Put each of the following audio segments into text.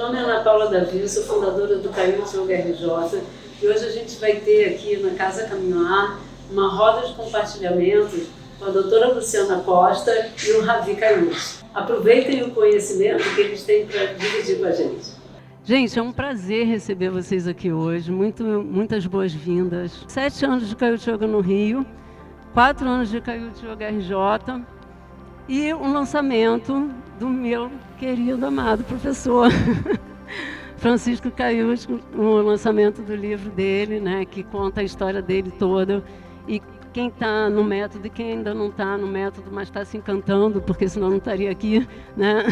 nome é Ana Paula Davi, sou fundadora do Caiúti Yoga RJ e hoje a gente vai ter aqui na Casa Caminhar uma roda de compartilhamentos com a doutora Luciana Costa e o Ravi Caiúti. Aproveitem o conhecimento que eles têm para dividir com a gente. Gente, é um prazer receber vocês aqui hoje, muitas boas-vindas. 7 anos de Caiúti Yoga no Rio, 4 anos de Caiúti Yoga RJ e um lançamento do meu querido, amado professor Francisco Caiúti, o lançamento do livro dele, né, que conta a história dele toda. E quem está no método e quem ainda não está no método, mas está se encantando, porque senão não estaria aqui, né?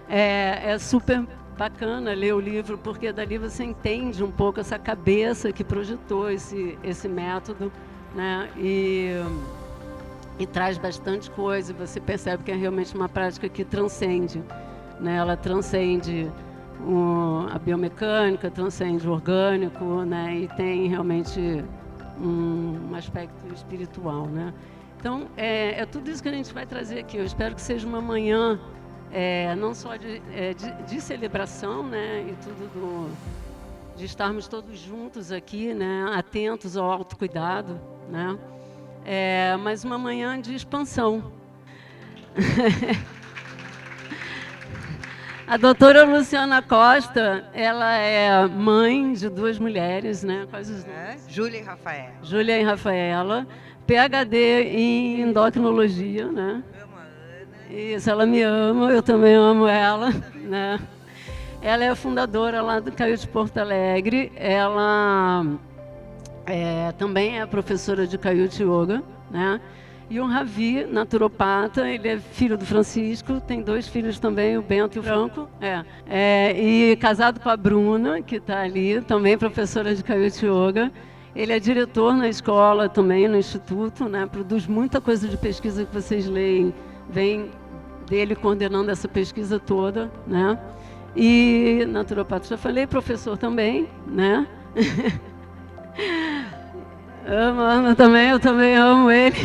É super bacana ler o livro, porque dali você entende um pouco essa cabeça que projetou esse método, né? E traz bastante coisa, e você percebe que é realmente uma prática que transcende, né? Ela transcende a biomecânica, transcende o orgânico, né? E tem realmente um aspecto espiritual, né? Então, é tudo isso que a gente vai trazer aqui. Eu espero que seja uma manhã não só de celebração, né? E tudo de estarmos todos juntos aqui, né? Atentos ao autocuidado, né? Mas uma manhã de expansão. A doutora Luciana Costa, ela é mãe de 2 mulheres, né? Quais os nomes? Júlia e Rafaela. Júlia e Rafaela, PhD em endocrinologia, né? Eu amo a Ana. Isso, ela me ama, eu também amo ela, né? Ela é a fundadora lá do Caiúti Porto Alegre, ela também é professora de Caiúti Yoga, né? E o Ravi, naturopata, ele é filho do Francisco, tem 2 filhos também, o Bento e o Franco. E casado com a Bruna, que está ali, também professora de Caiúti Yoga. Ele é diretor na escola também, no instituto, né? Produz muita coisa de pesquisa que vocês leem, vem dele coordenando essa pesquisa toda, né? E naturopata, já falei, professor também, né? Amo também, eu também amo ele.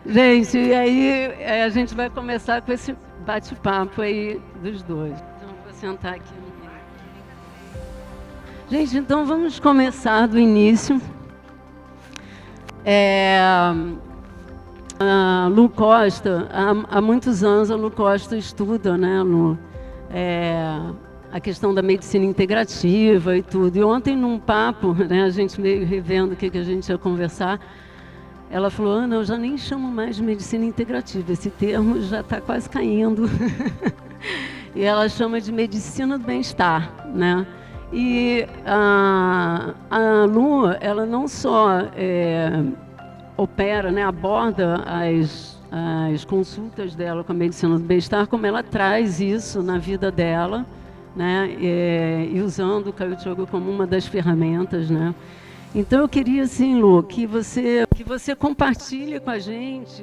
Gente, e aí a gente vai começar com esse bate-papo aí dos dois. Então, vou sentar aqui. Gente, então vamos começar do início. A Lu Costa, há muitos anos a Lu Costa estuda, né, a questão da medicina integrativa e tudo. E ontem, num papo, né, a gente meio revendo o que a gente ia conversar, ela falou: Ana, eu já nem chamo mais de medicina integrativa, esse termo já está quase caindo. E ela chama de medicina do bem-estar, né? E a Lu, ela não só opera, né, aborda as consultas dela com a medicina do bem-estar, como ela traz isso na vida dela, né, e usando o Caiúti Yoga como uma das ferramentas, né? Então eu queria, assim, Lu, que você compartilhe com a gente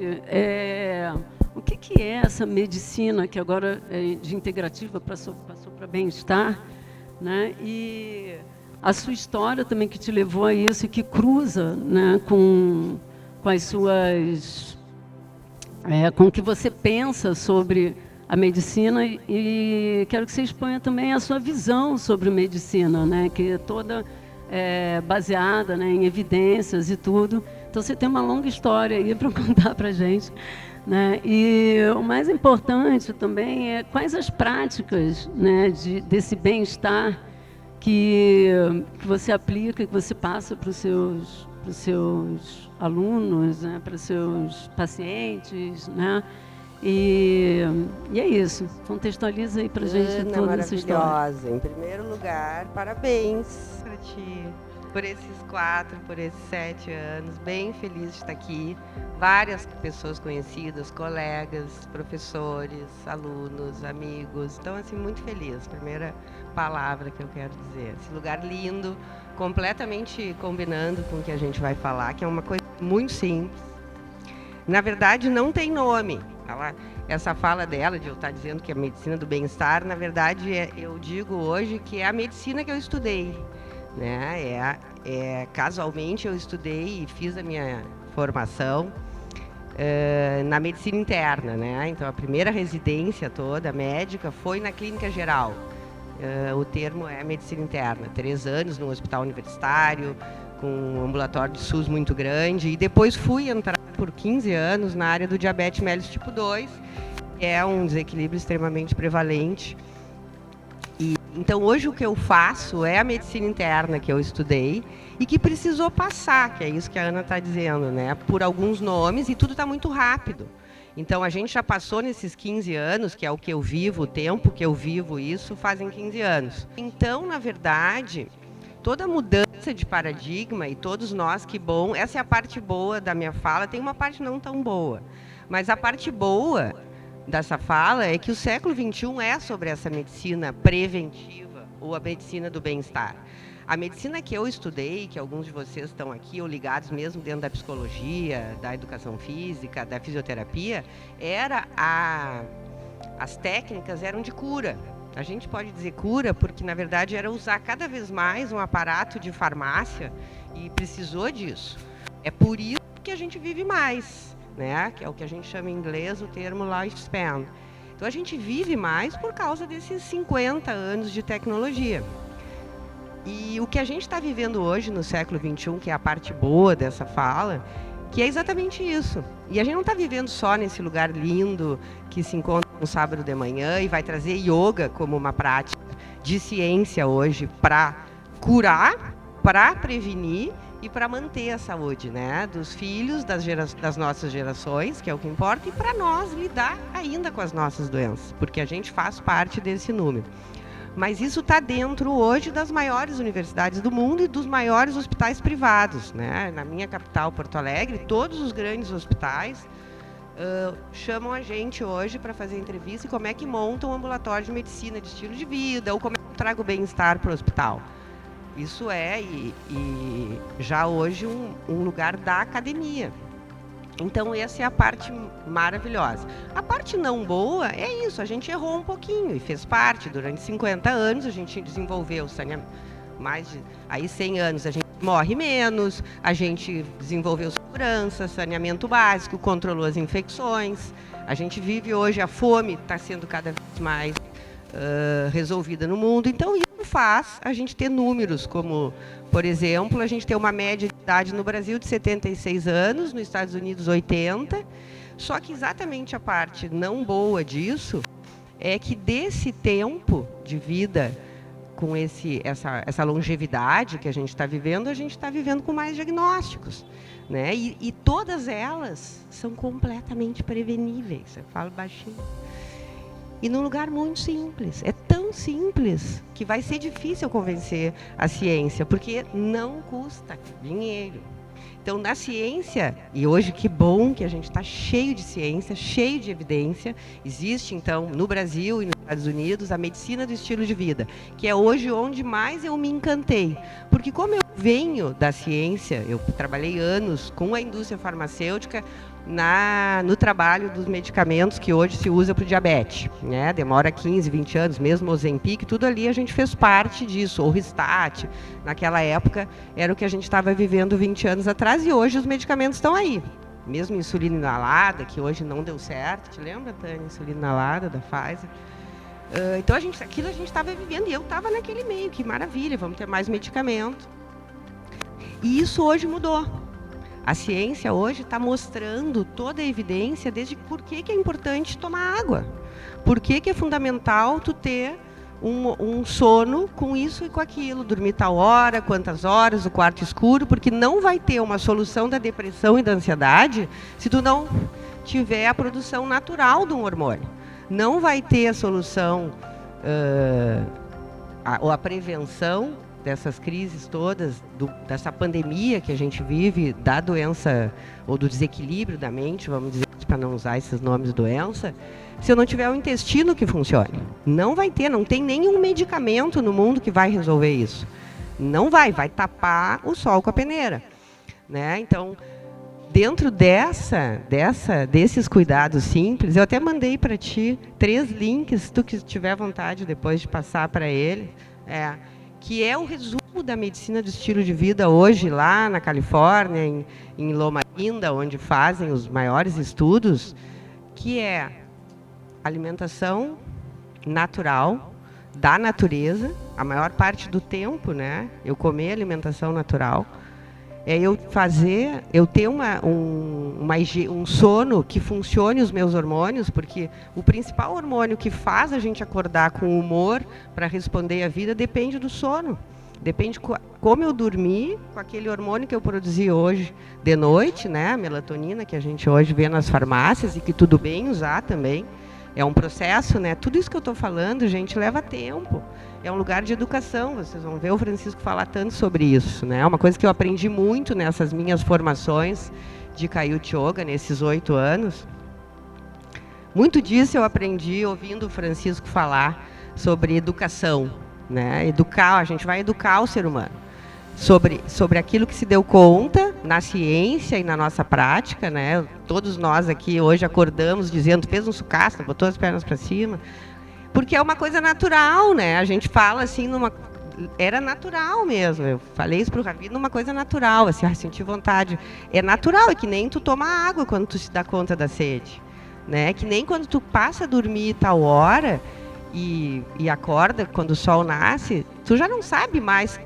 o que é essa medicina que agora de integrativa passou para bem-estar, né? E a sua história também que te levou a isso e que cruza, né, com as suas com o que você pensa sobre a medicina, e quero que você exponha também a sua visão sobre medicina, né, que é toda baseada, né, em evidências e tudo. Então você tem uma longa história aí para contar para a gente, né? E o mais importante também é quais as práticas, né, desse bem-estar que você aplica, que você passa para os seus alunos, né, para os seus pacientes, né? E é isso. Contextualiza aí para a gente toda essa história. Maravilhosa. Em primeiro lugar, parabéns para ti por esses 4, por esses 7 anos. Bem feliz de estar aqui. Várias pessoas conhecidas, colegas, professores, alunos, amigos. Então, assim, muito feliz. Primeira palavra que eu quero dizer. Esse lugar lindo, completamente combinando com o que a gente vai falar, que é uma coisa muito simples. Na verdade, não tem nome. Essa fala dela, de eu estar dizendo que é a medicina do bem-estar, na verdade, eu digo hoje que é a medicina que eu estudei, né? Casualmente, eu estudei e fiz a minha formação na medicina interna, né? Então, a primeira residência toda médica foi na clínica geral. O termo é medicina interna. 3 anos no hospital universitário, com um ambulatório de SUS muito grande. E depois fui entrar por 15 anos na área do diabetes mellitus tipo 2, que é um desequilíbrio extremamente prevalente. Então, hoje o que eu faço é a medicina interna que eu estudei e que precisou passar, que é isso que a Ana está dizendo, né? Por alguns nomes, e tudo está muito rápido. Então, a gente já passou nesses 15 anos, que é o que eu vivo, o tempo que eu vivo isso, fazem 15 anos. Então, na verdade, toda mudança de paradigma, e todos nós, que bom, essa é a parte boa da minha fala, tem uma parte não tão boa, mas a parte boa dessa fala é que o século XXI é sobre essa medicina preventiva, ou a medicina do bem-estar. A medicina que eu estudei, que alguns de vocês estão aqui, ou ligados mesmo dentro da psicologia, da educação física, da fisioterapia, as técnicas eram de cura. A gente pode dizer cura porque, na verdade, era usar cada vez mais um aparato de farmácia e precisou disso. É por isso que a gente vive mais, né? Que é o que a gente chama em inglês o termo lifespan. Então, a gente vive mais por causa desses 50 anos de tecnologia. E o que a gente está vivendo hoje no século XXI, que é a parte boa dessa fala, que é exatamente isso. E a gente não está vivendo só nesse lugar lindo que se encontra no sábado de manhã e vai trazer yoga como uma prática de ciência hoje para curar, para prevenir e para manter a saúde, né, dos filhos, das nossas gerações, que é o que importa, e para nós lidar ainda com as nossas doenças, porque a gente faz parte desse número. Mas isso está dentro hoje das maiores universidades do mundo e dos maiores hospitais privados, né? Na minha capital, Porto Alegre, todos os grandes hospitais chamam a gente hoje para fazer entrevista e como é que montam um ambulatório de medicina de estilo de vida, ou como é que eu trago bem-estar para o hospital. Isso é, e já hoje, um lugar da academia. Então, essa é a parte maravilhosa. A parte não boa é isso, a gente errou um pouquinho e fez parte. Durante 50 anos, a gente desenvolveu saneamento. Mais de 100 anos, a gente morre menos, a gente desenvolveu segurança, saneamento básico, controlou as infecções. A gente vive hoje, a fome está sendo cada vez mais resolvida no mundo. Então, isso faz a gente ter números como, por exemplo, a gente tem uma média de idade no Brasil de 76 anos, nos Estados Unidos 80, só que exatamente a parte não boa disso é que desse tempo de vida, com essa longevidade que a gente está vivendo com mais diagnósticos, né? E todas elas são completamente preveníveis, eu falo baixinho. E num lugar muito simples. É tão simples que vai ser difícil convencer a ciência, porque não custa dinheiro. Então, na ciência, e hoje que bom que a gente está cheio de ciência, cheio de evidência, existe, então, no Brasil e nos Estados Unidos, a medicina do estilo de vida, que é hoje onde mais eu me encantei. Porque como eu venho da ciência, eu trabalhei anos com a indústria farmacêutica, no trabalho dos medicamentos que hoje se usa para o diabetes, né? Demora 15, 20 anos, mesmo o Ozempic, tudo ali a gente fez parte disso, ou Ristat, naquela época era o que a gente estava vivendo 20 anos atrás, e hoje os medicamentos estão aí. Mesmo insulina inalada, que hoje não deu certo, te lembra, Tânia, insulina inalada da Pfizer? Então aquilo a gente estava vivendo, e eu estava naquele meio, que maravilha, vamos ter mais medicamento. E isso hoje mudou. A ciência hoje está mostrando toda a evidência desde por que é importante tomar água. Por que é fundamental tu ter um sono com isso e com aquilo, dormir tal hora, quantas horas, o quarto escuro, porque não vai ter uma solução da depressão e da ansiedade se tu não tiver a produção natural de um hormônio. Não vai ter a solução ou a prevenção dessas crises todas, dessa pandemia que a gente vive, da doença ou do desequilíbrio da mente, vamos dizer, para não usar esses nomes de doença, se eu não tiver o intestino que funcione. Não vai ter, não tem nenhum medicamento no mundo que vai resolver isso. Não vai tapar o sol com a peneira, né? Então, dentro desses cuidados simples, eu até mandei para ti 3 links, se tu que tiver vontade depois de passar para ele, que é o resumo da medicina do estilo de vida hoje, lá na Califórnia, em Loma ainda onde fazem os maiores estudos, que é alimentação natural, da natureza, a maior parte do tempo, né? Eu comer alimentação natural, eu ter um sono que funcione os meus hormônios, porque o principal hormônio que faz a gente acordar com humor para responder à vida depende do sono. Depende como eu dormi, com aquele hormônio que eu produzi hoje de noite, né? A melatonina que a gente hoje vê nas farmácias e que tudo bem usar também. É um processo, né? Tudo isso que eu estou falando, gente, leva tempo. É um lugar de educação, vocês vão ver o Francisco falar tanto sobre isso, né? É uma coisa que eu aprendi muito nessas minhas formações de Kaiut Yoga, nesses 8 anos. Muito disso eu aprendi ouvindo o Francisco falar sobre educação, né? A gente vai educar o ser humano sobre aquilo que se deu conta na ciência e na nossa prática, né? Todos nós aqui hoje acordamos dizendo, fez um sucaço, botou as pernas para cima, porque é uma coisa natural, né? A gente fala assim, era natural mesmo. Eu falei isso para o Ravi, numa coisa natural, assim, senti vontade. É natural, é que nem tu toma água quando tu se dá conta da sede, né? Que nem quando tu passa a dormir tal hora e acorda quando o sol nasce, tu já não sabe mais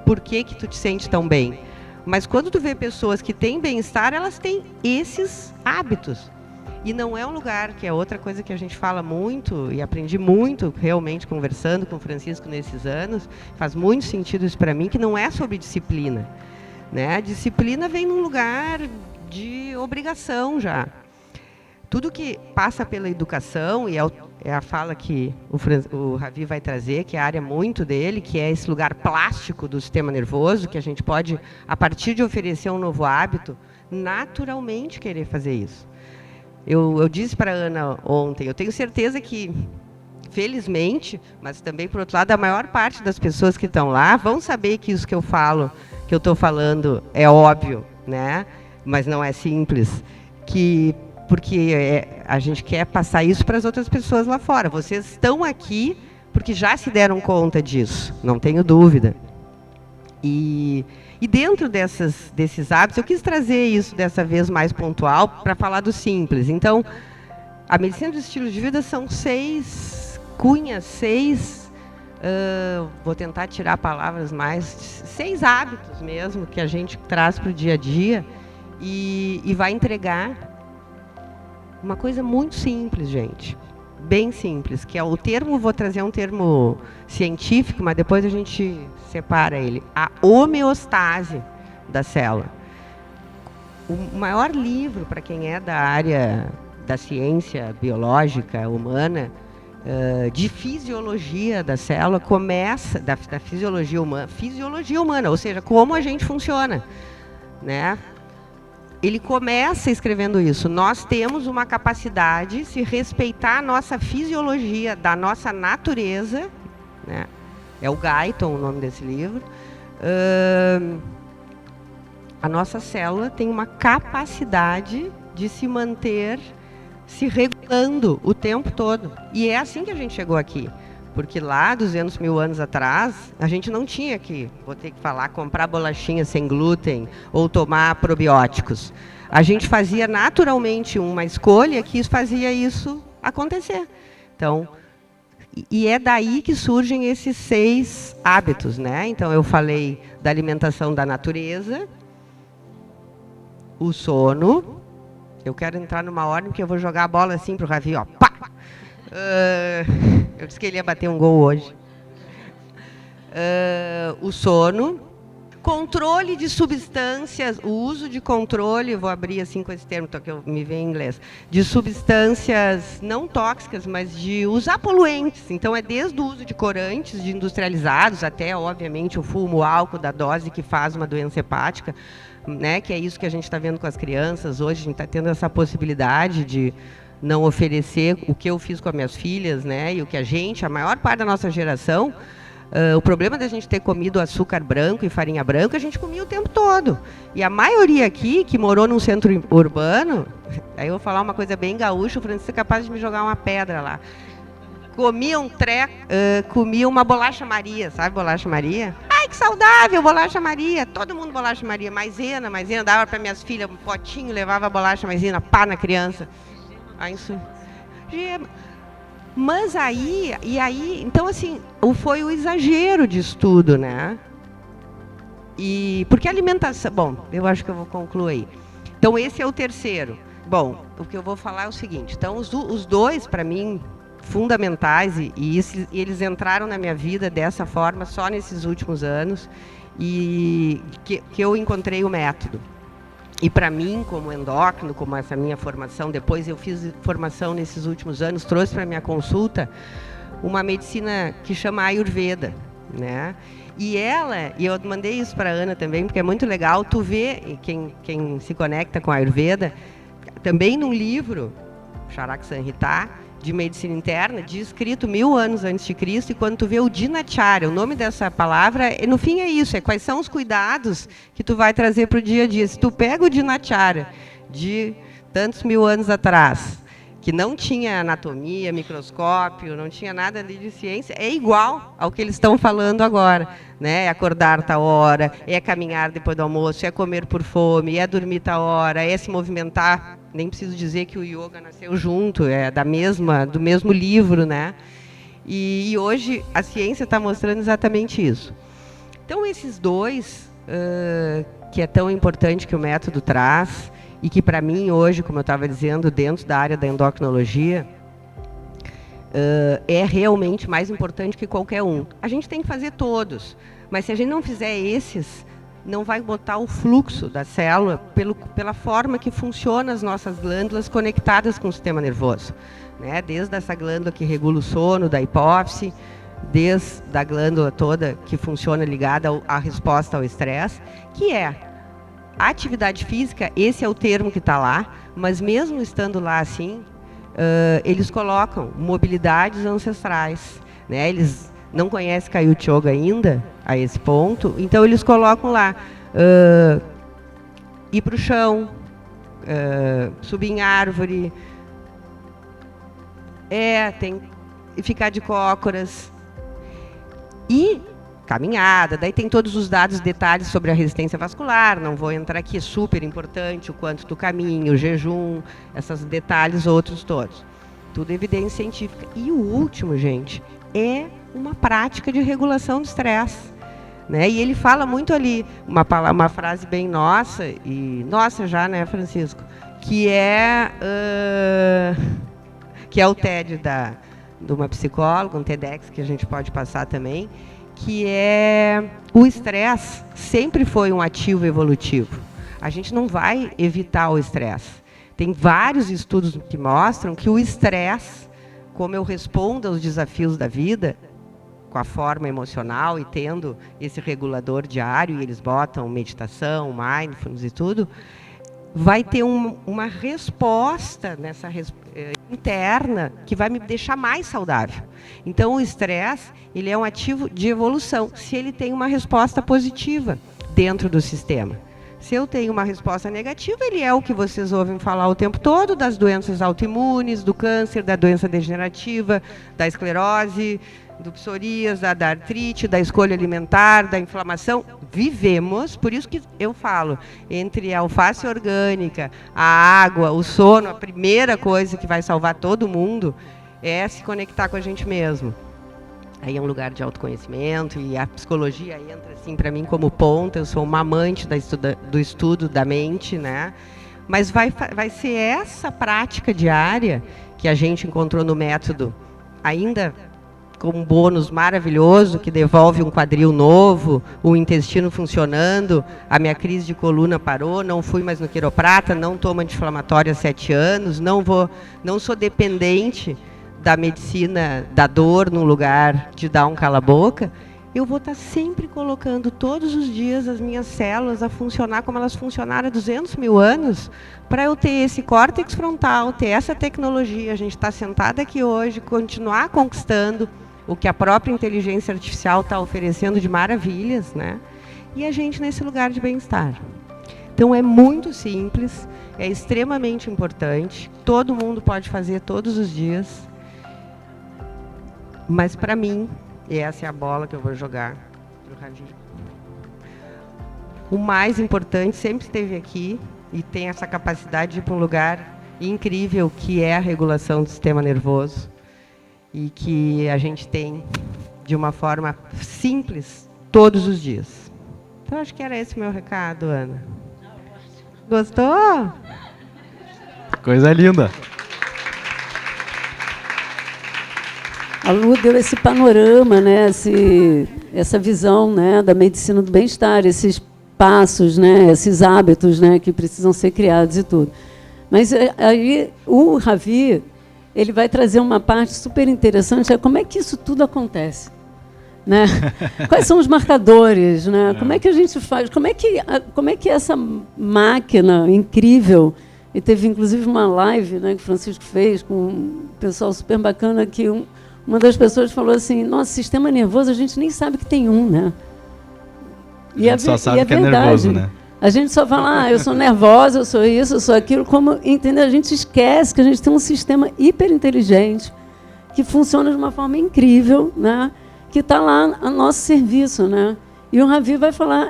por que tu te sente tão bem. Mas quando tu vê pessoas que têm bem-estar, elas têm esses hábitos. E não é um lugar, que é outra coisa que a gente fala muito, e aprendi muito realmente conversando com o Francisco nesses anos, faz muito sentido isso para mim, que não é sobre disciplina, né? A disciplina vem num lugar de obrigação já. Tudo que passa pela educação, e é a fala que o Ravi vai trazer, que é a área muito dele, que é esse lugar plástico do sistema nervoso, que a gente pode, a partir de oferecer um novo hábito, naturalmente querer fazer isso. Eu disse para a Ana ontem, eu tenho certeza que, felizmente, mas também, por outro lado, a maior parte das pessoas que estão lá vão saber que isso que eu falo, que eu estou falando, é óbvio, né? Mas não é simples, porque a gente quer passar isso para as outras pessoas lá fora. Vocês estão aqui porque já se deram conta disso, não tenho dúvida. E dentro desses hábitos, eu quis trazer isso dessa vez mais pontual para falar do simples. Então, a medicina do estilo de vida são 6 cunhas, vou tentar tirar palavras mais, 6 hábitos mesmo que a gente traz para o dia a dia e vai entregar uma coisa muito simples, gente. Bem simples, que é o termo, vou trazer um termo científico, mas depois a gente separa ele. A homeostase da célula. O maior livro para quem é da área da ciência biológica humana, de fisiologia da célula, começa da fisiologia humana, ou seja, como a gente funciona, né? Ele começa escrevendo isso. Nós temos uma capacidade, se respeitar a nossa fisiologia, da nossa natureza, né? É o Guyton o nome desse livro. A nossa célula tem uma capacidade de se manter se regulando o tempo todo. E é assim que a gente chegou aqui. Porque lá, 200 mil anos atrás, a gente não tinha que, vou ter que falar, comprar bolachinha sem glúten ou tomar probióticos. A gente fazia naturalmente uma escolha que fazia isso acontecer. Então, e é daí que surgem esses 6 hábitos, né? Então, eu falei da alimentação da natureza, o sono. Eu quero entrar numa ordem que eu vou jogar a bola assim para o Ravi, ó, pá! Eu disse que ele ia bater um gol hoje. O sono, controle de substâncias, o uso de controle, vou abrir assim com esse termo, que eu me vejo em inglês, de substâncias não tóxicas, mas de usar poluentes. Então, é desde o uso de corantes, de industrializados, até, obviamente, o fumo, o álcool da dose que faz uma doença hepática, né? Que é isso que a gente está vendo com as crianças. Hoje a gente está tendo essa possibilidade de não oferecer o que eu fiz com as minhas filhas, né? E o que a maior parte da nossa geração, o problema da gente ter comido açúcar branco e farinha branca, a gente comia o tempo todo. E a maioria aqui, que morou num centro urbano, aí eu vou falar uma coisa bem gaúcha, o Francisco é capaz de me jogar uma pedra lá. Comia comia uma bolacha Maria, sabe bolacha Maria? Ai, que saudável, bolacha Maria. Todo mundo bolacha Maria. Maisena, dava para minhas filhas um potinho, levava a bolacha maisena, pá na criança. Aí isso... Gema. Mas aí, então assim, foi o exagero disso tudo, né? E porque a alimentação... Bom, eu acho que eu vou concluir. Então, esse é o terceiro. Bom, o que eu vou falar é o seguinte. Então, os dois, para mim, fundamentais, e eles entraram na minha vida dessa forma só nesses últimos anos, e que eu encontrei o método. E para mim, como endócrino, como essa minha formação, depois eu fiz formação nesses últimos anos, trouxe para minha consulta uma medicina que chama Ayurveda, né? E eu mandei isso para a Ana também, porque é muito legal, tu vê, quem se conecta com a Ayurveda, também num livro, Charak Samhita, de medicina interna, escrito 1000 anos antes de Cristo, e quando tu vê o Dinacharya, o nome dessa palavra, no fim é isso, quais são os cuidados que tu vai trazer para o dia a dia. Se tu pega o Dinacharya de tantos 1000 anos atrás, que não tinha anatomia, microscópio, não tinha nada ali de ciência, é igual ao que eles estão falando agora, né? É acordar tal hora, é caminhar depois do almoço, é comer por fome, é dormir tal hora, é se movimentar. Nem preciso dizer que o yoga nasceu junto, é do mesmo livro, né? E hoje a ciência está mostrando exatamente isso. Então, esses dois, que é tão importante que o método traz, e que para mim hoje, como eu estava dizendo, dentro da área da endocrinologia, é realmente mais importante que qualquer um. A gente tem que fazer todos, mas se a gente não fizer esses, não vai botar o fluxo da célula pela forma que funcionam as nossas glândulas conectadas com o sistema nervoso, né? Desde essa glândula que regula o sono, da hipófise, desde a glândula toda que funciona ligada à resposta ao estresse, que é a atividade física. Esse é o termo que está lá, mas mesmo estando lá assim, eles colocam mobilidades ancestrais, né? Eles não conhecem Kaiut Yoga ainda, a esse ponto, então eles colocam lá, ir para o chão, subir em árvore, tem ficar de cócoras, e caminhada, daí tem todos os dados, detalhes sobre a resistência vascular, não vou entrar aqui, é super importante o quanto tu caminha, o jejum, esses detalhes outros todos. Tudo evidência científica. E o último, gente, é uma prática de regulação do estresse, né? E ele fala muito ali, uma frase bem nossa, e nossa já, né, Francisco? Que é o TED de uma psicóloga, um TEDx que a gente pode passar também, que é o estresse sempre foi um ativo evolutivo. A gente não vai evitar o estresse. Tem vários estudos que mostram que o estresse, como eu respondo aos desafios da vida, com a forma emocional e tendo esse regulador diário, e eles botam meditação, mindfulness e tudo, vai ter uma resposta interna que vai me deixar mais saudável. Então, o estresse, ele é um ativo de evolução, se ele tem uma resposta positiva dentro do sistema. Se eu tenho uma resposta negativa, ele é o que vocês ouvem falar o tempo todo, das doenças autoimunes, do câncer, da doença degenerativa, da esclerose, do psoríase, da artrite, da escolha alimentar, da inflamação. Vivemos, por isso que eu falo, entre a alface orgânica, a água, o sono, a primeira coisa que vai salvar todo mundo é se conectar com a gente mesmo. Aí é um lugar de autoconhecimento, e a psicologia entra, assim, para mim, como ponta. Eu sou uma amante do estudo da mente, né? Mas vai ser essa prática diária que a gente encontrou no método, ainda com um bônus maravilhoso, que devolve um quadril novo, o intestino funcionando, a minha crise de coluna parou, não fui mais no quiroprata, não tomo anti-inflamatório há 7 anos, não sou dependente da medicina da dor no lugar de dar um cala-boca. Eu vou estar sempre colocando todos os dias as minhas células a funcionar como elas funcionaram há 200 mil anos, para eu ter esse córtex frontal, ter essa tecnologia. A gente está sentada aqui hoje, continuar conquistando o que a própria inteligência artificial está oferecendo de maravilhas, né? E a gente nesse lugar de bem-estar. Então é muito simples, é extremamente importante, todo mundo pode fazer todos os dias, mas para mim, essa é a bola que eu vou jogar para o Ravi. o mais importante sempre esteve aqui e tem essa capacidade de ir para um lugar incrível que é a regulação do sistema nervoso e que a gente tem de uma forma simples todos os dias. Então, acho que era esse o meu recado, Ana. Gostou? Coisa linda. A Lu deu esse panorama, né, essa visão, né, da medicina do bem-estar, esses passos, né, esses hábitos, né, que precisam ser criados e tudo. Mas aí o Ravi, ele vai trazer uma parte super interessante, é como é que isso tudo acontece, né? Quais são os marcadores, né? Como é que a gente faz? Como é que essa máquina incrível, e teve inclusive uma live, né, que o Francisco fez com um pessoal super bacana, que uma das pessoas falou assim: nosso sistema nervoso a gente nem sabe que tem um, né? E a gente só sabe que é nervoso, né? A gente só fala, eu sou nervosa, eu sou isso, eu sou aquilo, como, entendeu? A gente esquece que a gente tem um sistema hiperinteligente que funciona de uma forma incrível, né? Que está lá a nosso serviço, né? E o Ravi vai falar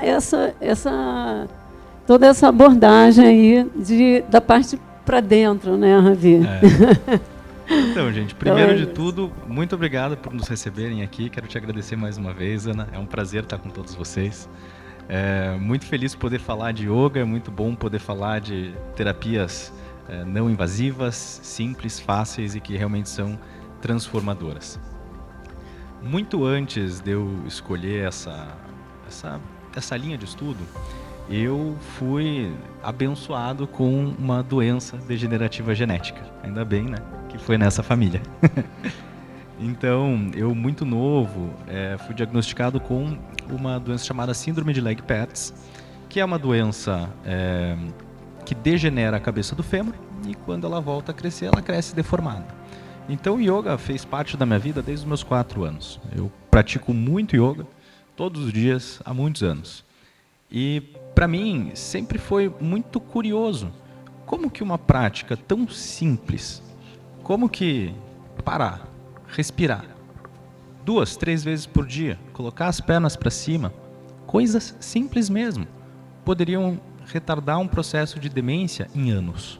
toda essa abordagem aí da parte para dentro, né, Ravi? Então, gente, primeiro de tudo, muito obrigado por nos receberem aqui. Quero te agradecer mais uma vez, Ana. É um prazer estar com todos vocês. Muito feliz poder falar de yoga, é muito bom poder falar de terapias não invasivas, simples, fáceis e que realmente são transformadoras. Muito antes de eu escolher essa linha de estudo, eu fui abençoado com uma doença degenerativa genética. Ainda bem, né, que foi nessa família. Então, eu muito novo, fui diagnosticado com uma doença chamada síndrome de Legg-Pertz, que é uma doença que degenera a cabeça do fêmur e quando ela volta a crescer, ela cresce deformada. Então, o yoga fez parte da minha vida desde os meus 4 anos. Eu pratico muito yoga, todos os dias, há muitos anos. E, para mim, sempre foi muito curioso como que uma prática tão simples, como que parar, respirar 2, 3 vezes por dia, colocar as pernas para cima, coisas simples mesmo, poderiam retardar um processo de demência em anos.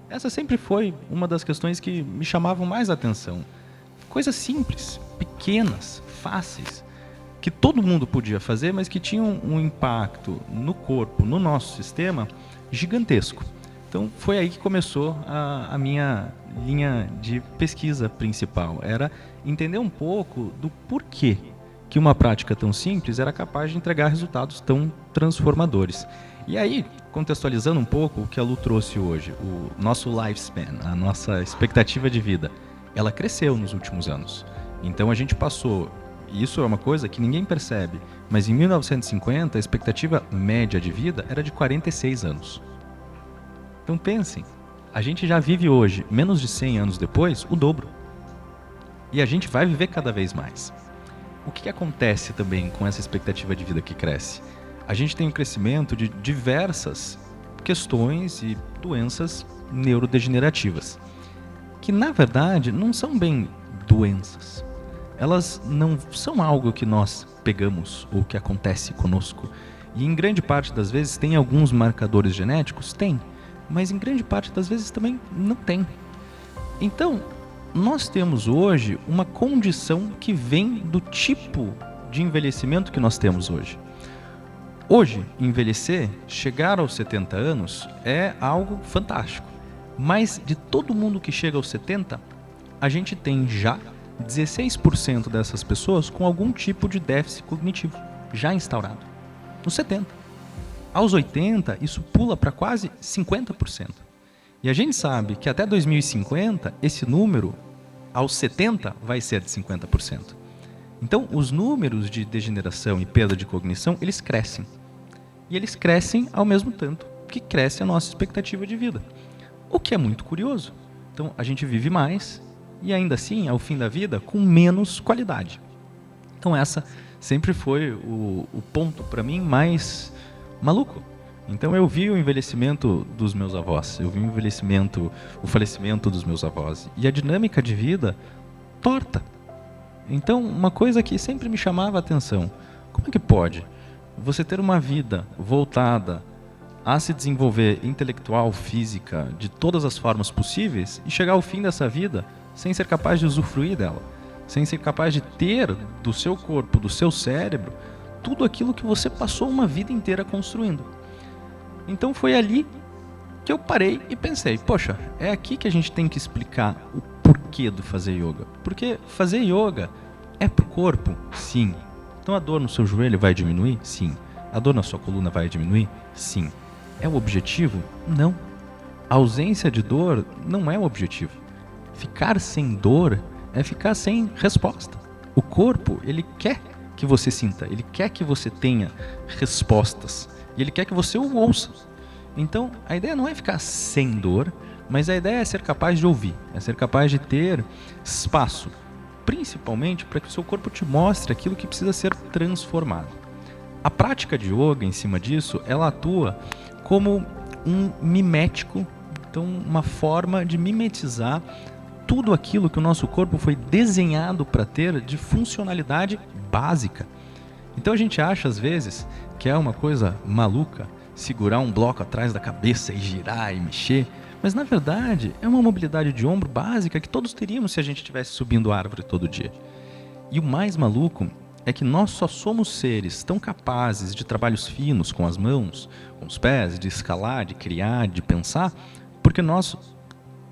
Essa sempre foi uma das questões que me chamavam mais a atenção. Coisas simples, pequenas, fáceis, que todo mundo podia fazer, mas que tinham um impacto no corpo, no nosso sistema, gigantesco. Então, foi aí que começou a minha linha de pesquisa principal. Era entender um pouco do porquê que uma prática tão simples era capaz de entregar resultados tão transformadores. E aí, contextualizando um pouco o que a Lu trouxe hoje, o nosso lifespan, a nossa expectativa de vida, ela cresceu nos últimos anos. Então, a gente passou, e isso é uma coisa que ninguém percebe, mas em 1950 a expectativa média de vida era de 46 anos. Então pensem, a gente já vive hoje, menos de 100 anos depois, o dobro. E a gente vai viver cada vez mais. O que acontece também com essa expectativa de vida que cresce? A gente tem um crescimento de diversas questões e doenças neurodegenerativas, que na verdade não são bem doenças. Elas não são algo que nós pegamos ou que acontece conosco. E em grande parte das vezes tem alguns marcadores genéticos? Tem. Mas em grande parte das vezes também não tem. Então, nós temos hoje uma condição que vem do tipo de envelhecimento que nós temos hoje. Hoje, envelhecer, chegar aos 70 anos é algo fantástico. Mas de todo mundo que chega aos 70, a gente tem já 16% dessas pessoas com algum tipo de déficit cognitivo já instaurado. Nos 70. Aos 80, isso pula para quase 50%. E a gente sabe que até 2050, esse número, aos 70, vai ser de 50%. Então, os números de degeneração e perda de cognição, eles crescem. E eles crescem ao mesmo tempo que cresce a nossa expectativa de vida. O que é muito curioso. Então, a gente vive mais e ainda assim, ao fim da vida, com menos qualidade. Então, essa sempre foi o ponto, para mim, mais maluco. Então eu vi o envelhecimento dos meus avós, eu vi o falecimento dos meus avós e a dinâmica de vida torta. Então uma coisa que sempre me chamava a atenção, como é que pode você ter uma vida voltada a se desenvolver intelectual, física, de todas as formas possíveis e chegar ao fim dessa vida sem ser capaz de usufruir dela, sem ser capaz de ter do seu corpo, do seu cérebro, tudo aquilo que você passou uma vida inteira construindo. Então foi ali que eu parei e pensei, poxa, é aqui que a gente tem que explicar o porquê do fazer yoga. Porque fazer yoga é pro corpo? Sim. Então a dor no seu joelho vai diminuir? Sim. A dor na sua coluna vai diminuir? Sim. É o objetivo? Não. A ausência de dor não é o objetivo. Ficar sem dor é ficar sem resposta. O corpo, ele quer que você sinta, ele quer que você tenha respostas. E ele quer que você o ouça. Então, a ideia não é ficar sem dor, mas a ideia é ser capaz de ouvir, é ser capaz de ter espaço, principalmente para que o seu corpo te mostre aquilo que precisa ser transformado. A prática de yoga, em cima disso, ela atua como um mimético, então uma forma de mimetizar tudo aquilo que o nosso corpo foi desenhado para ter de funcionalidade básica. Então a gente acha às vezes que é uma coisa maluca segurar um bloco atrás da cabeça e girar e mexer, mas na verdade é uma mobilidade de ombro básica que todos teríamos se a gente estivesse subindo árvore todo dia. E o mais maluco é que nós só somos seres tão capazes de trabalhos finos com as mãos, com os pés, de escalar, de criar, de pensar, porque nós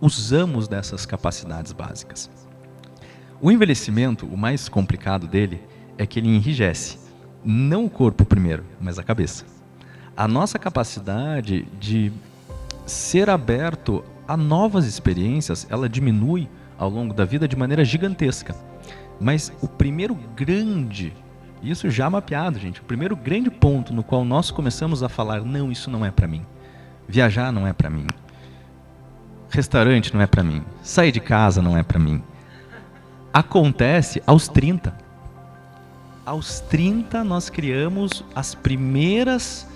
usamos dessas capacidades básicas. O envelhecimento, o mais complicado dele, é que ele enrijece, não o corpo primeiro, mas a cabeça. A nossa capacidade de ser aberto a novas experiências, ela diminui ao longo da vida de maneira gigantesca. Mas o primeiro grande, isso já mapeado, gente, o primeiro grande ponto no qual nós começamos a falar, não, isso não é para mim. Viajar não é para mim. Restaurante não é para mim. Sair de casa não é para mim. Acontece aos 30. Aos 30 nós criamos as primeiras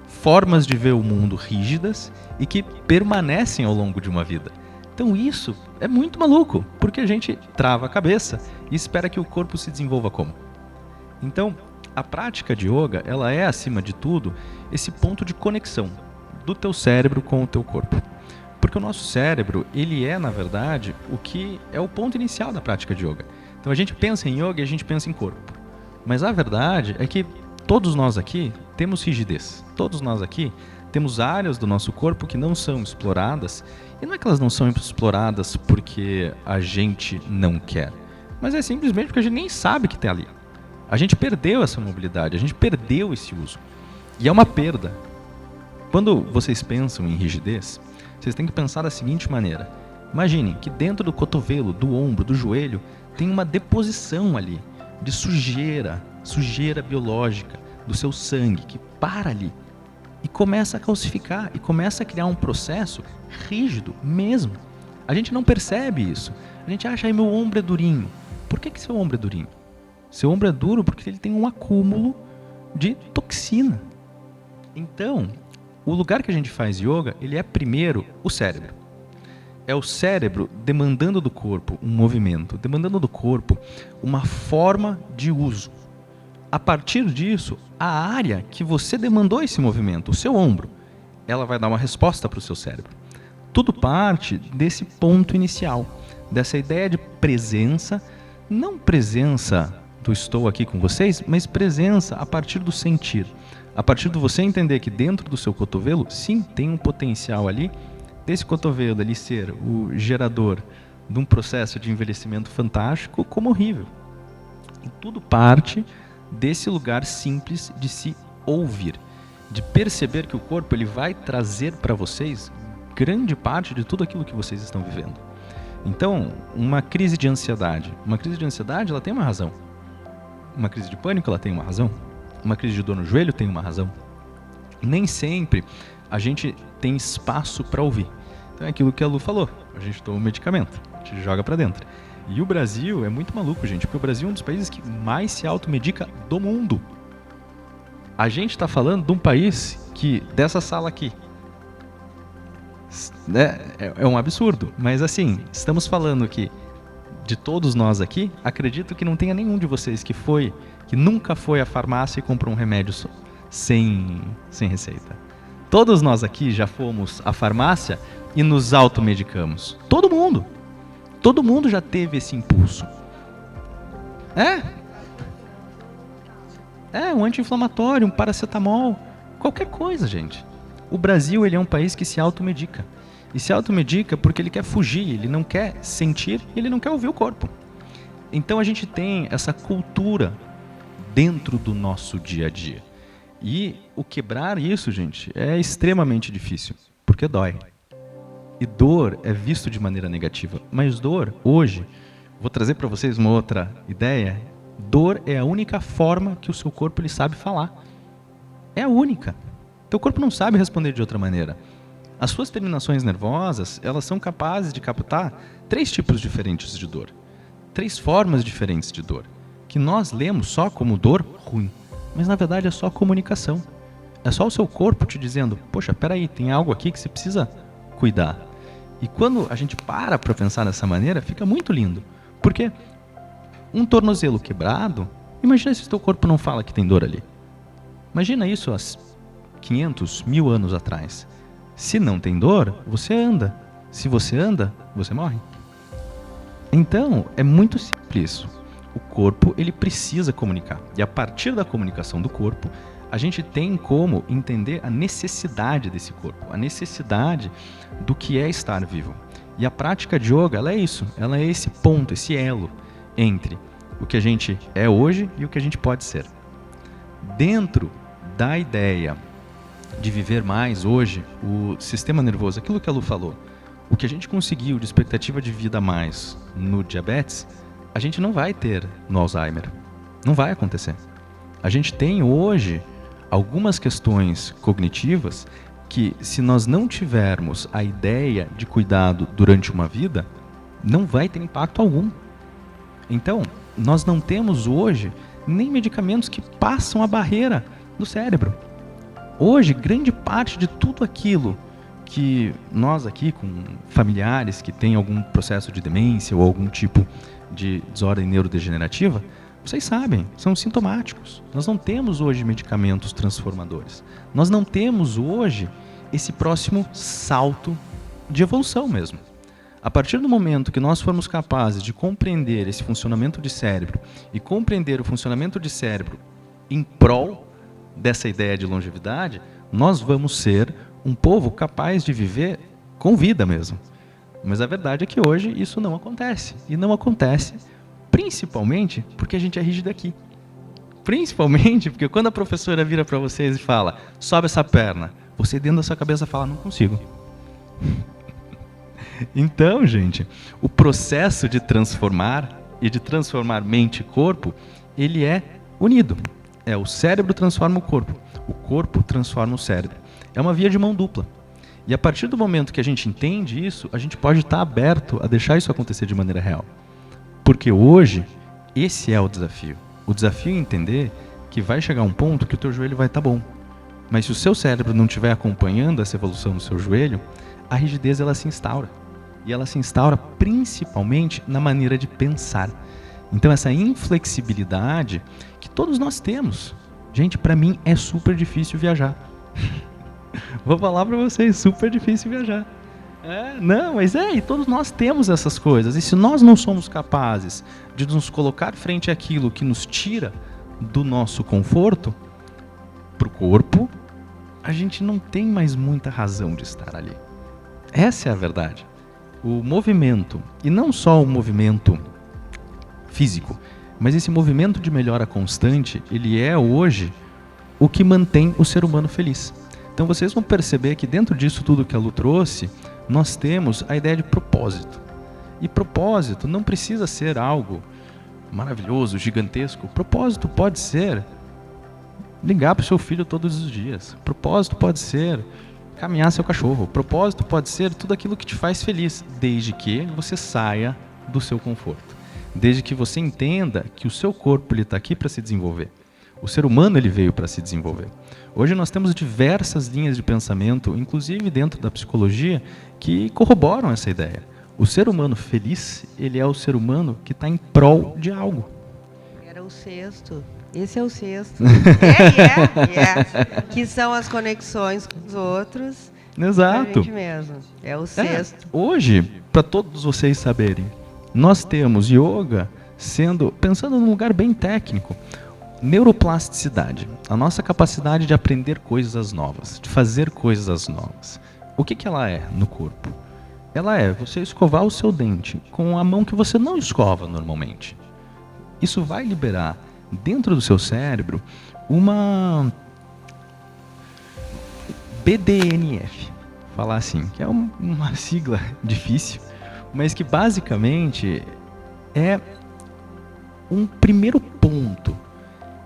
formas de ver o mundo rígidas e que permanecem ao longo de uma vida. Então isso é muito maluco, porque a gente trava a cabeça e espera que o corpo se desenvolva como. Então, a prática de yoga, ela é, acima de tudo, esse ponto de conexão do teu cérebro com o teu corpo. Porque o nosso cérebro, ele é, na verdade, o que é o ponto inicial da prática de yoga. Então a gente pensa em yoga e a gente pensa em corpo. Mas a verdade é que todos nós aqui temos rigidez. Todos nós aqui temos áreas do nosso corpo que não são exploradas. E não é que elas não são exploradas porque a gente não quer. Mas é simplesmente porque a gente nem sabe que está ali. A gente perdeu essa mobilidade, a gente perdeu esse uso. E é uma perda. Quando vocês pensam em rigidez, vocês têm que pensar da seguinte maneira. Imaginem que dentro do cotovelo, do ombro, do joelho, tem uma deposição ali de sujeira biológica do seu sangue que para ali e começa a calcificar e começa a criar um processo rígido mesmo. A gente não percebe isso. A gente acha, meu ombro é durinho. Por que seu ombro é durinho? Seu ombro é duro porque ele tem um acúmulo de toxina. Então, o lugar que a gente faz yoga, ele é primeiro o cérebro. É o cérebro demandando do corpo um movimento, demandando do corpo uma forma de uso. A partir disso, a área que você demandou esse movimento, o seu ombro, ela vai dar uma resposta para o seu cérebro. Tudo parte desse ponto inicial, dessa ideia de presença, não presença do estou aqui com vocês, mas presença a partir do sentir. A partir de você entender que dentro do seu cotovelo, sim, tem um potencial ali, desse cotovelo ali ser o gerador de um processo de envelhecimento fantástico como horrível. E tudo parte desse lugar simples de se ouvir, de perceber que o corpo ele vai trazer para vocês grande parte de tudo aquilo que vocês estão vivendo. Então, uma crise de ansiedade ela tem uma razão. Uma crise de pânico ela tem uma razão. Uma crise de dor no joelho tem uma razão. Nem sempre a gente tem espaço para ouvir. Então é aquilo que a Lu falou, a gente toma um medicamento, a gente joga para dentro. E o Brasil é muito maluco, gente, porque o Brasil é um dos países que mais se automedica do mundo. A gente está falando de um país que, dessa sala aqui, né, é um absurdo, mas assim, estamos falando que de todos nós aqui, acredito que não tenha nenhum de vocês que nunca foi à farmácia e comprou um remédio sem receita. Todos nós aqui já fomos à farmácia e nos automedicamos. Todo mundo. Todo mundo já teve esse impulso. Um anti-inflamatório, um paracetamol, qualquer coisa, gente. O Brasil, ele é um país que se automedica. E se automedica porque ele quer fugir, ele não quer sentir, ele não quer ouvir o corpo. Então a gente tem essa cultura dentro do nosso dia a dia. E o quebrar isso, gente, é extremamente difícil, porque dói. E dor é visto de maneira negativa. Mas dor, hoje, vou trazer para vocês uma outra ideia. Dor é a única forma que o seu corpo ele sabe falar. É a única. Teu corpo não sabe responder de outra maneira. As suas terminações nervosas, elas são capazes de captar 3 tipos diferentes de dor. 3 formas diferentes de dor. Que nós lemos só como dor ruim. Mas na verdade é só comunicação. É só o seu corpo te dizendo, poxa, peraí, tem algo aqui que você precisa cuidar. E quando a gente para pensar dessa maneira, fica muito lindo. Porque um tornozelo quebrado, imagina se o teu corpo não fala que tem dor ali. Imagina isso há 500, 1000 anos atrás. Se não tem dor, você anda. Se você anda, você morre. Então, é muito simples isso. O corpo, ele precisa comunicar. E a partir da comunicação do corpo, a gente tem como entender a necessidade desse corpo, a necessidade do que é estar vivo. E a prática de yoga, ela é isso. Ela é esse ponto, esse elo entre o que a gente é hoje e o que a gente pode ser. Dentro da ideia de viver mais hoje, o sistema nervoso, aquilo que a Lu falou, o que a gente conseguiu de expectativa de vida a mais no diabetes, a gente não vai ter no Alzheimer. Não vai acontecer. A gente tem hoje algumas questões cognitivas que, se nós não tivermos a ideia de cuidado durante uma vida, não vai ter impacto algum. Então, nós não temos hoje nem medicamentos que passam a barreira do cérebro. Hoje, grande parte de tudo aquilo que nós aqui, com familiares que têm algum processo de demência ou algum tipo de desordem neurodegenerativa, vocês sabem, são sintomáticos. Nós não temos hoje medicamentos transformadores. Nós não temos hoje esse próximo salto de evolução mesmo. A partir do momento que nós formos capazes de compreender esse funcionamento de cérebro e compreender o funcionamento de cérebro em prol dessa ideia de longevidade, nós vamos ser um povo capaz de viver com vida mesmo. Mas a verdade é que hoje isso não acontece. E não acontece principalmente porque a gente é rígido aqui. Principalmente porque quando a professora vira para vocês e fala, sobe essa perna, você dentro da sua cabeça fala, não consigo. Então, gente, o processo de transformar e de transformar mente e corpo, ele é unido. É o cérebro transforma o corpo transforma o cérebro. É uma via de mão dupla. E a partir do momento que a gente entende isso, a gente pode estar aberto a deixar isso acontecer de maneira real. Porque hoje, esse é o desafio. O desafio é entender que vai chegar um ponto que o teu joelho vai estar bom. Mas se o seu cérebro não estiver acompanhando essa evolução do seu joelho, a rigidez ela se instaura. E ela se instaura principalmente na maneira de pensar. Então essa inflexibilidade que todos nós temos. Gente, para mim é super difícil viajar. Vou falar para vocês, super difícil viajar. E todos nós temos essas coisas. E se nós não somos capazes de nos colocar frente àquilo que nos tira do nosso conforto, para o corpo, a gente não tem mais muita razão de estar ali. Essa é a verdade. O movimento, e não só o movimento físico, mas esse movimento de melhora constante, ele é hoje o que mantém o ser humano feliz. Então vocês vão perceber que dentro disso tudo que a Lu trouxe, nós temos a ideia de propósito. E propósito não precisa ser algo maravilhoso, gigantesco. Propósito pode ser ligar para o seu filho todos os dias. Propósito pode ser caminhar seu cachorro. Propósito pode ser tudo aquilo que te faz feliz, desde que você saia do seu conforto. Desde que você entenda que o seu corpo está aqui para se desenvolver. O ser humano ele veio para se desenvolver. Hoje nós temos diversas linhas de pensamento, inclusive dentro da psicologia, que corroboram essa ideia. O ser humano feliz, ele é o ser humano que está em prol de algo. Era o sexto Esse é o sexto. Que são as conexões com os outros. Exato. Com a gente mesmo. É o sexto. Hoje, para todos vocês saberem, nós temos yoga pensando num lugar bem técnico, neuroplasticidade, a nossa capacidade de aprender coisas novas, de fazer coisas novas. O que ela é no corpo? Ela é você escovar o seu dente com a mão que você não escova normalmente. Isso vai liberar dentro do seu cérebro uma BDNF, falar assim, que é uma sigla difícil, mas que basicamente é um primeiro ponto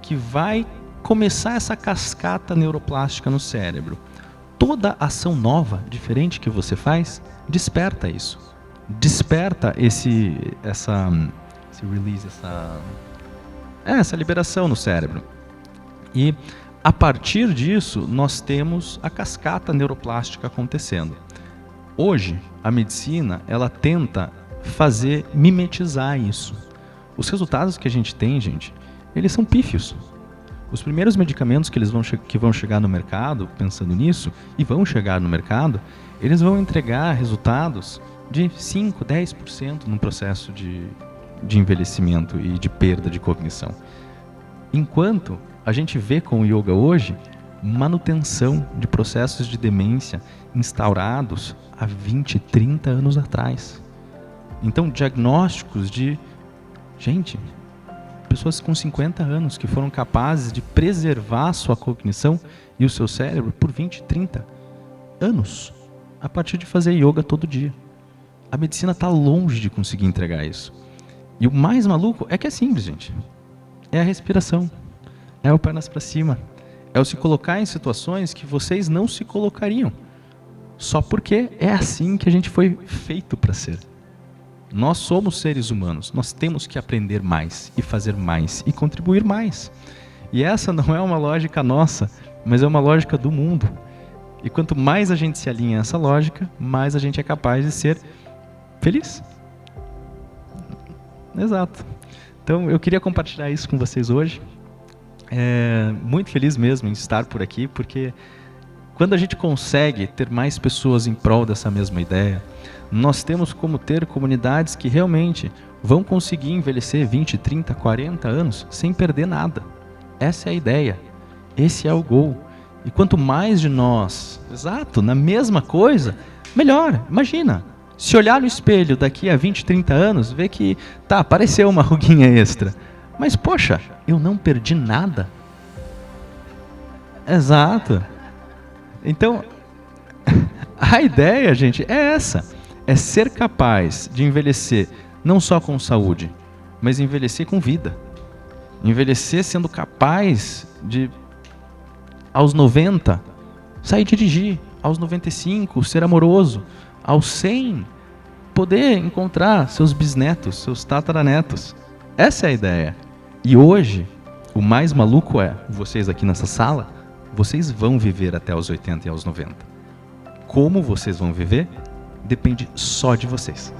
que vai começar essa cascata neuroplástica no cérebro. Toda ação nova, diferente que você faz, desperta isso. Desperta esse release, essa liberação no cérebro. E a partir disso, nós temos a cascata neuroplástica acontecendo. Hoje, a medicina, ela tenta mimetizar isso. Os resultados que a gente tem, gente, eles são pífios. Os primeiros medicamentos que vão chegar no mercado, pensando nisso, e vão chegar no mercado, eles vão entregar resultados de 5%, 10% no processo de envelhecimento e de perda de cognição. Enquanto a gente vê com o yoga hoje manutenção de processos de demência instaurados há 20, 30 anos atrás. Então, diagnósticos de pessoas com 50 anos que foram capazes de preservar sua cognição e o seu cérebro por 20, 30 anos, a partir de fazer yoga todo dia. A medicina está longe de conseguir entregar isso. E o mais maluco é que é simples, gente. É a respiração. É o pernas para cima. É o se colocar em situações que vocês não se colocariam. Só porque é assim que a gente foi feito para ser. Nós somos seres humanos. Nós temos que aprender mais e fazer mais e contribuir mais. E essa não é uma lógica nossa, mas é uma lógica do mundo. E quanto mais a gente se alinha a essa lógica, mais a gente é capaz de ser feliz. Exato. Então, eu queria compartilhar isso com vocês hoje. Muito feliz mesmo em estar por aqui, porque quando a gente consegue ter mais pessoas em prol dessa mesma ideia, nós temos como ter comunidades que realmente vão conseguir envelhecer 20, 30, 40 anos sem perder nada. Essa é a ideia. Esse é o goal. E quanto mais de nós, na mesma coisa, melhor. Imagina, se olhar no espelho daqui a 20, 30 anos, ver que, apareceu uma ruguinha extra. Mas, poxa, eu não perdi nada. Exato. Então, a ideia, gente, é essa. É ser capaz de envelhecer não só com saúde, mas envelhecer com vida. Envelhecer sendo capaz de, aos 90, sair dirigir. Aos 95, ser amoroso. Aos 100, poder encontrar seus bisnetos, seus tataranetos. Essa é a ideia. E hoje, o mais maluco é, vocês aqui nessa sala, vocês vão viver até os 80 e aos 90. Como vocês vão viver, depende só de vocês.